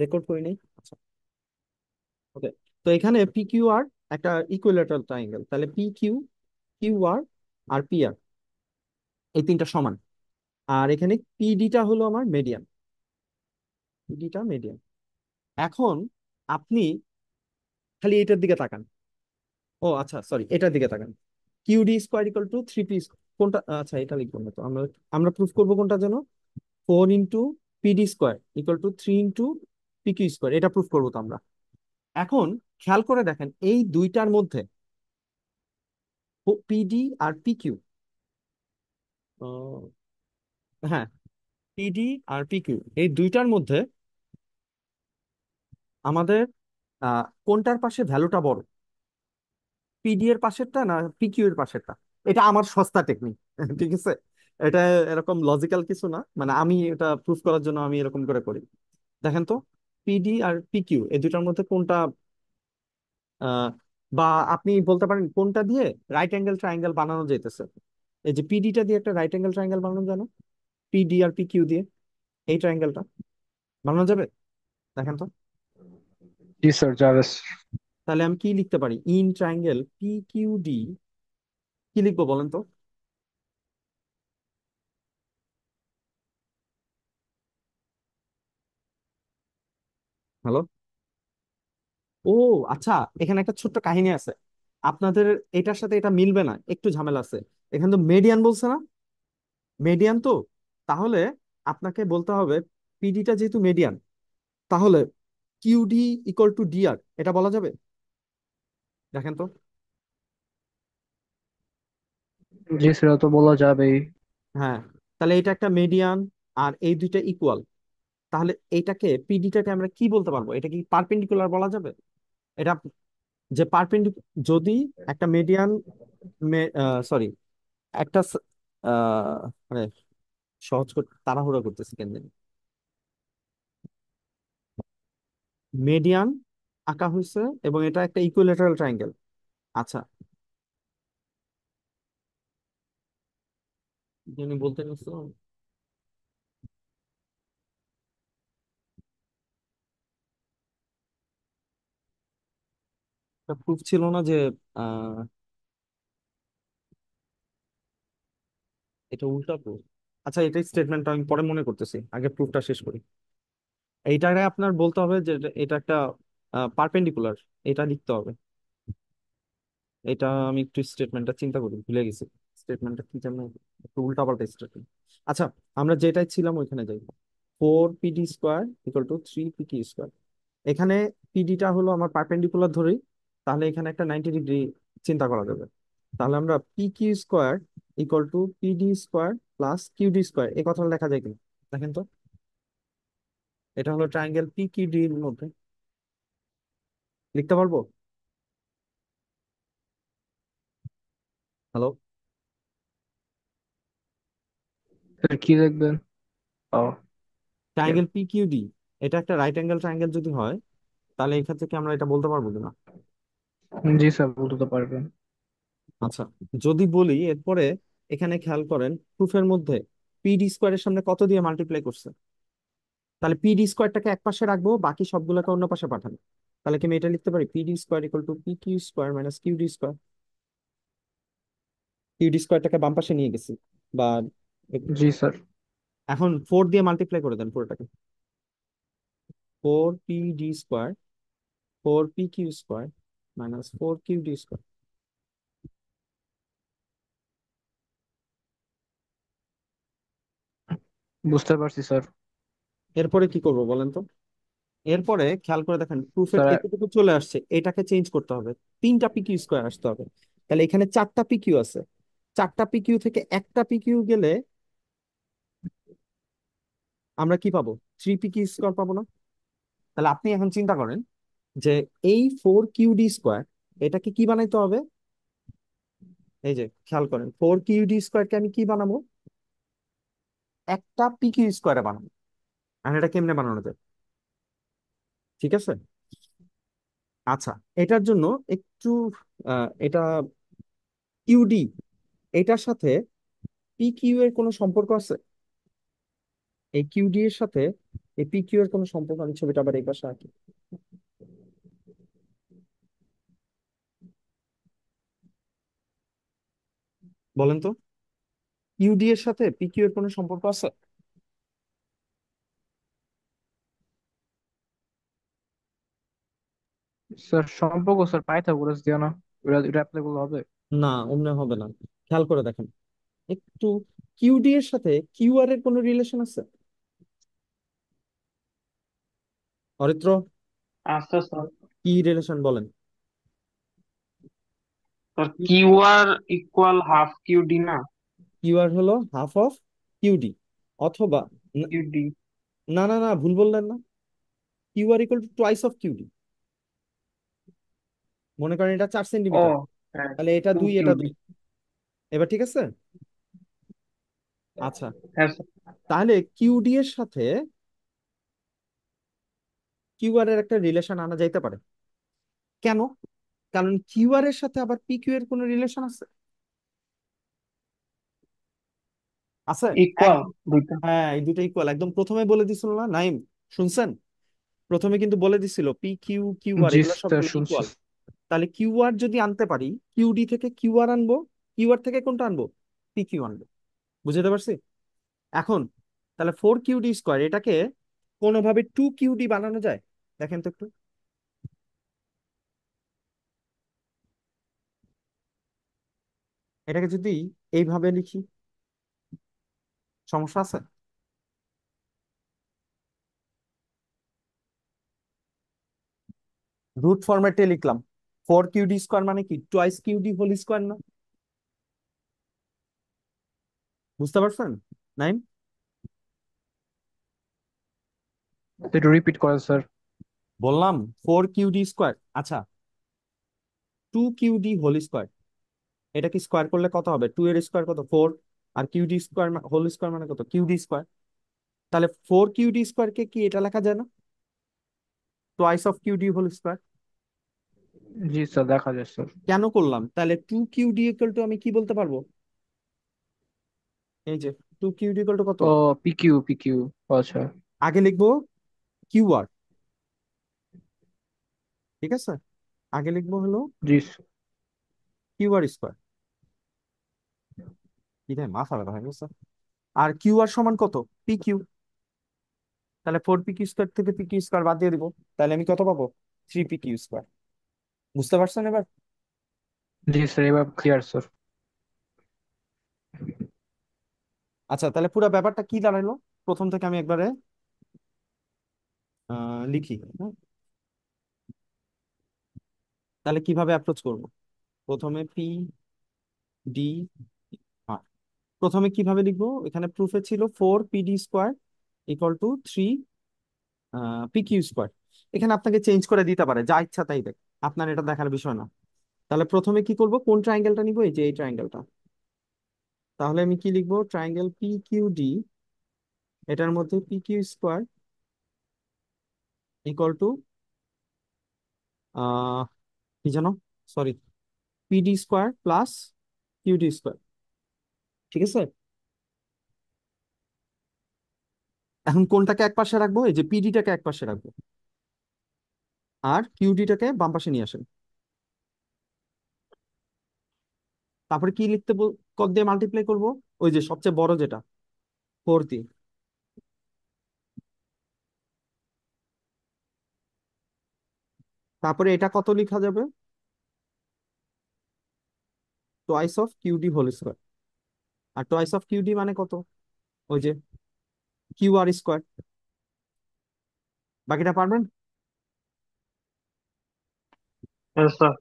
Record করি নাই? আচ্ছা, ওকে। তো এখানে পি কিউ আর একটা ইকুইলেটারাল ট্রায়াঙ্গেল, তাহলে পি কিউ, কিউ আর, আর পি আর, এই তিনটা সমান। আর এখানে পিডিটা হলো আমার মিডিয়ান, পিডিটা মিডিয়ান। এখন আপনি খালি এটার দিকে তাকান। ও আচ্ছা, সরি, এটার দিকে তাকান। QD square equal to three P. কোনটা? আচ্ছা, এটা লিখবো না তো, আমরা আমরা প্রুফ করবো কোনটা যেন, four into PD square equal to three into PQ square, এটা প্রুফ করবো তো আমরা। এখন খেয়াল করে দেখেন এই দুইটার মধ্যে, পিডি আর পিকিউ, হ্যাঁ, পিডি আর পিকিউ, এই দুইটার মধ্যে আমাদের কোনটার পাশে ভ্যালুটা বড়, পিডি এর পাশেরটা না পিকিউ এর পাশেরটা? এটা আমার সস্তা টেকনিক। ঠিক আছে, এটা এরকম লজিক্যাল কিছু না, মানে আমি এটা প্রুফ করার জন্য আমি এরকম করে করি। দেখেন তো, পিডি আর পিকিউ এই দুটার মধ্যে কোনটা, আহ, বা আপনি বলতে পারেন কোনটা দিয়ে রাইট অ্যাঙ্গেল ট্রায়াঙ্গেল বানানো যাইতেছে। এই যে পিডিটা দিয়ে একটা রাইট অ্যাঙ্গেল ট্রায়াঙ্গেল বানানো যায় না? পিডি আর পিকিউ দিয়ে এই ট্রায়াঙ্গেলটা বানানো যাবে? দেখেন তো। জি স্যার, যাবে। তাহলে আমি কি লিখতে পারি? In triangle P Q D, কি লিখবো বলেন তো? হ্যালো? ও আচ্ছা, এখানে একটা ছোট্ট কাহিনী আছে। আপনাদের এটার সাথে এটা মিলবে না, একটু ঝামেলা আছে। এখানে তো মেডিয়ান বলছে না, মেডিয়ান তো, তাহলে আপনাকে বলতে হবে পিডিটা যেহেতু মেডিয়ান, তাহলে কিউডি ইকুয়াল টু ডিআর, এটা বলা যাবে? দেখেন তো। জি স্যার, তো বলা যাবেই। হ্যাঁ, তাহলে এটা একটা মিডিয়ান, আর এই দুইটা ইকুয়াল। তাহলে এইটাকে, পিডিটাকে আমরা কি বলতে পারবো? এটা কি পারপেন্ডিকুলার বলা যাবে? এটা যে যদি একটা মিডিয়ান, সরি, একটা মানে সহজ করতে তাড়াহুড়া করতেছি কেন জানি, মিডিয়ান আঁকা হয়েছে এবং এটা একটা ইকুইলেটারাল ট্রায়াঙ্গেল। আচ্ছা, যিনি বলতে গেছো, প্রুফ ছিল না যে আহ এটা উল্টা প্রুফ। আচ্ছা, এটাই স্টেটমেন্টটা আমি পরে মনে করতেছি, আগে প্রুফটা শেষ করি। এইটারে আপনার বলতে হবে যে এটা একটা পারপেন্ডিকুলার, এটা লিখতে হবে। এটা আমি একটু স্টেটমেন্টটা চিন্তা করি, ভুলে গেছি। স্টেটমেন্টটা কি যেন, একটু উল্টাপাল্টা স্টেটমেন্ট। আচ্ছা, আমরা যেটাই ছিলাম ওইখানে যাই। Four PD square equal to three PT square. এখানে পিডিটা হলো আমার পারপেন্ডিকুলার ধরি, তাহলে এখানে একটা 90 ডিগ্রি চিন্তা করা যাবে। তাহলে আমরা P Q square equal to PD square plus QD square, এই কথাটা লেখা যায় কিনা দেখেন তো। এটা হলো ট্রায়াঙ্গেল পি কিউ ডি এর মধ্যে, লিখতে পারবো? হ্যালো? স্যার কি দেখবেন? ও, okay. Triangle P Q D, এটা একটা রাইট অ্যাঙ্গেল ট্রায়াঙ্গেল যদি হয়, তাহলে এই ক্ষেত্রে কি আমরা এটা বলতে পারবো কিনা? জি স্যার, বলতে তো পারবেন। আচ্ছা, যদি বলি এরপরে, এখানে খেয়াল করেন প্রুফের মধ্যে পিডি স্কোয়ারের সামনে কত দিয়ে মাল্টিপ্লাই করছে, তাহলে পিডি স্কোয়ারটাকে এক পাশে রাখবো, বাকি সবগুলোকে অন্য পাশে পাঠাবো। তাহলে কি আমি এটা লিখতে পারি? PD square equal to P Q square minus QD square. QD স্কোয়ারটাকে বাম পাশে নিয়ে গেছি, বা জি স্যার। এখন ফোর দিয়ে মাল্টিপ্লাই করে দেন পুরোটাকে। Four PD square, four P Q square minus four QD square. বুঝতে পারছি স্যার। এরপরে কি করবো বলেন তো? এরপরে খেয়াল করে দেখেন প্রুফের স্যার, এতটুকু চলে আসছে, এটাকে চেঞ্জ করতে হবে, তিনটা পিকিউ স্কোয়ার আসতে হবে। তাহলে এখানে চারটা পিকিউ আছে, চারটা পিকিউ থেকে একটা পিকিউ গেলে আমরা কি পাবো? থ্রি পিকিউ স্কোয়ার পাবো না? তাহলে আপনি এখন চিন্তা করেন যে এই ফোর কিউডি স্কোয়ার, এটাকে কি বানাইতে হবে? এই যে খেয়াল করেন, ফোর কিউডি স্কোয়ারকে আমি কি বানাবো? একটা পিকিউ স্কোয়ারে বানাবো। আর এটা কেমনে বানানো যায়? ঠিক আছে, আচ্ছা, এটার জন্য একটু এটা কিউডি, এটার সাথে পি কিউ এর কোনো সম্পর্ক আছে? এই কিউডি এর সাথে এই পি কিউ এর কোনো সম্পর্ক, আমি ছবিটা আবার এই পাশে আঁকি। বলেন তো, ইউডি এর সাথে পি কিউ এর কোনো সম্পর্ক আছে? স্যার সম্পর্ক স্যার পাইথাগোরাস দিয়ে না, এটা অ্যাপ্লিকেবল হবে? না, অমনে হবে না। খেয়াল করে দেখেন একটু, কিউডি এর সাথে কিউ আর এর কোনো রিলেশন আছে? অরিত্র, আচ্ছা স্যার। কি রিলেশন বলেন? Sir Q R equal half Q D না? কিউ আর হলো হাফ অফ কিউডি, অথবা কিউ ডি। না না না, ভুল বললেন না। Q R equal to twice of QD. মনে করেন এটা 4 সেন্টিমিটার, ও হ্যাঁ, তাহলে এটা টু 2, কিউ এটা ডি। 2। এবার ঠিক আছে? আচ্ছা, হ্যাঁ স্যার। তাহলে কিউডি এর সাথে কিউ আর এর একটা রিলেশন আনা যাইতে পারে। কেন? কারণ কিউ আর এর সাথে আবার পি কিউ এর কোনো রিলেশন আছে? আছে। এক, ইকুয়াল দুইটা। হ্যাঁ, এই দুটো ইকুয়াল, একদম প্রথমে বলে দিছিল না নাইম, শুনছেন? প্রথমে কিন্তু বলে দিছিল পি কিউ কিউ আর জি এগুলো স্যার সবগুলো শুনছি। ইকুয়াল। তাহলে কিউ আর যদি আনতে পারি, কিউডি থেকে কিউ আর আনবো, কিউ আর থেকে কোনটা আনবো? পি কিউ আনবো। বুঝতে পারছি? এখন তাহলে 4 কিউডি স্কোয়ার এটাকে কোনোভাবে 2 কিউডি বানানো যায়? দেখেন তো একটু, এটাকে যদি এইভাবে লিখি, সমস্যা আছে? রুট ফরম্যাটে লিখলাম, 4 কিউডি স্কোয়ার মানে কি টুয়াইস কিউডি হোল স্কোয়ার না? বুঝতে পারছেন নাইম? একটু রিপিট করেন স্যার। বললাম 4 কিউডি স্কোয়ার, আচ্ছা 2 কিউডি হোল স্কোয়ার, এটা কি স্কোয়ার করলে কত হবে? 2 এর স্কোয়ার কত? 4। আর কিউডি স্কোয়ার হোল স্কোয়ার মানে কত? QD square. তাহলে 4 কিউডি স্কোয়ারকে কি এটা লেখা যায় না, twice of QD whole square? জি স্যার দেখা যায় স্যার। কেন করলাম তাহলে 2 কিউডি ইকুয়াল টু, আমি কি বলতে পারবো? এই যে 2 কিউডি ইকুয়াল টু কত? ও পিকিউ পিকিউ, আচ্ছা। আগে লিখবো কিউ আর, ঠিক আছে? আগে লিখবো হলো জি কিউ আর স্কোয়ার। কি রে, মাথা ব্যথা হয়ে গেছে। আর কিউ আর সমান কত? P Q. তাহলে 4 পি কিউ স্কোয়ার থেকে পি কিউ স্কোয়ার বাদ দিয়ে দিব, তাহলে আমি কত পাবো? 3 পি কিউ স্কোয়ার। বুঝতে পারছেন এবার? জি স্যার, এবার ক্লিয়ার স্যার। আচ্ছা, তাহলে পুরো ব্যাপারটা কি দাঁড়ালো? প্রথম থেকে আমি একবারে লিখি, হ্যাঁ? তাহলে কিভাবে অ্যাপ্রোচ করব? প্রথমে পি ডি আর, প্রথমে কিভাবে লিখবো? এখানে প্রুফে ছিল 4 PD square equal two 3 PQ square. এখানে আপনাকে চেঞ্জ করে দিতে পারে, যা ইচ্ছা তাই দেখ, আপনার এটা দেখার বিষয় না। তাহলে প্রথমে কি করব, কোন ট্রায়াঙ্গেলটা নিব? এই যে এই ট্রায়াঙ্গেলটা। তাহলে আমি কি লিখবো? ট্রায়াঙ্গেল পি কিউ ডি, এটার মধ্যে P Q square equal to uh কি জানো, sorry, PD square plus QD square. ঠিক আছে? এখন কোনটাকে এক পাশে রাখবো? এই যে পিডিটাকে এক পাশে রাখবো, আর কিউডিটাকে বাম পাশে নিয়ে আসেন। তারপরে কি লিখতে কত দিয়ে মাল্টিপ্লাই করব? ওই যে সবচেয়ে বড় যেটা, 4 দিয়ে। তারপরে এটা কত লেখা যাবে? Twice of QD whole square. আর টোয়াইস অফ কিউডি মানে কত? ওই যে কিউ আর স্কোয়ার। বাকিটা পারবেন? হ্যাঁ স্যার।